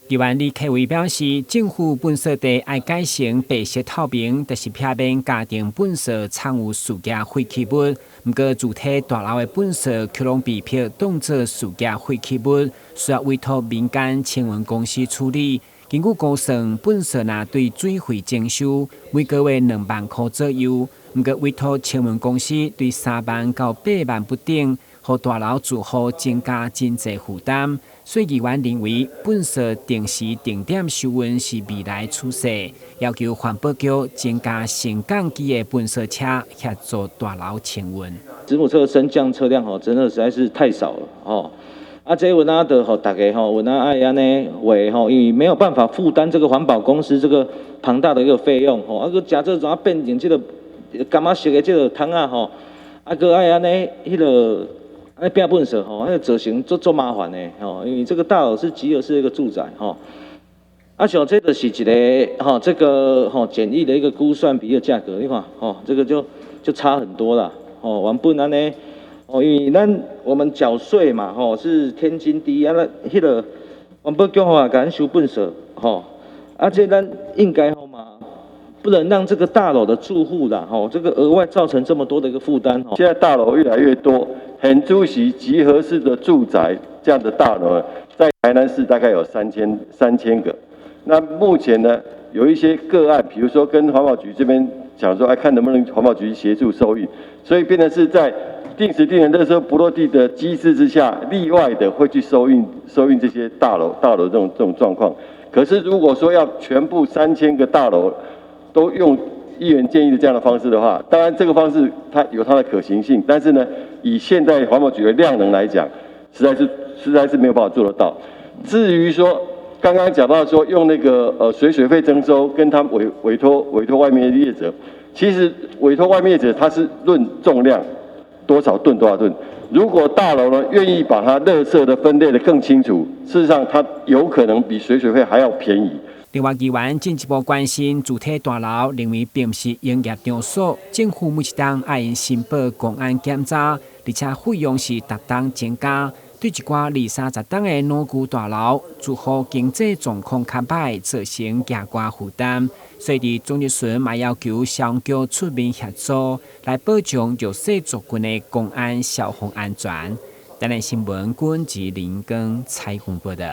台湾李克伟表示，政府本色地爱改成白色透明，就是避免家庭本色藏有塑胶废弃物。不过，主体大楼的本色却拢被票当作塑胶废弃物，需要委托民间清运公司处理。根据估算，本色若对水费征收，每个月2万块左右。不过，委托清运公司对3万到8万不等，予大楼住户增加真济负担。所以，议员认为本色定时定点收运是未来趋势，要求环保局增加升降机的本色车协助大楼清运。子母车升降车辆真的实在是太少了这文的大家文爱安呢为因为没有办法负担这个环保公司这个庞大的一个费用个假这怎变成这个干嘛色的这个汤个爱安呢迄个。变本色那个造型做麻烦的因为这个大楼是集合式的一个住宅像这个是一个这个简易的一个估算比的价格，你看这个就差很多啦原本安尼因为我们缴税嘛是天经地义那迄个环保局给咱收本色这咱应该嘛。不能让这个大楼的住户啦，这个额外造成这么多的一个负担。现在大楼越来越多，很珠惜集合式的住宅这样的大楼，在台南市大概有3000个。那目前呢，有一些个案，比如说跟环保局这边讲说，看能不能环保局协助收运，所以变成是在定时定额垃圾不落地的机制之下，例外的会去收运这些大楼这种状况。可是如果说要全部3000个大楼，都用议员建议的这样的方式的话，当然这个方式它有它的可行性，但是呢，以现在环保局的量能来讲，实在是没有办法做得到。至于说刚刚讲到说用那个水费征收跟他委托外面的业者，其实委托外面业者他是论重量多少吨。如果大楼呢愿意把它垃圾的分类的更清楚，事实上它有可能比水费还要便宜。另外，议员进一步关心主体大楼，认为并不是营业场所，政府每一档爱用申报公安检查，而且费用是逐档增加。对一寡20-30档的老旧大楼，住户经济状况较歹，造成加大负担。所以，总日巡嘛要求消防局出面协助，来保障弱势族群的公安消防安全。台南新闻，郭志林跟采访报道。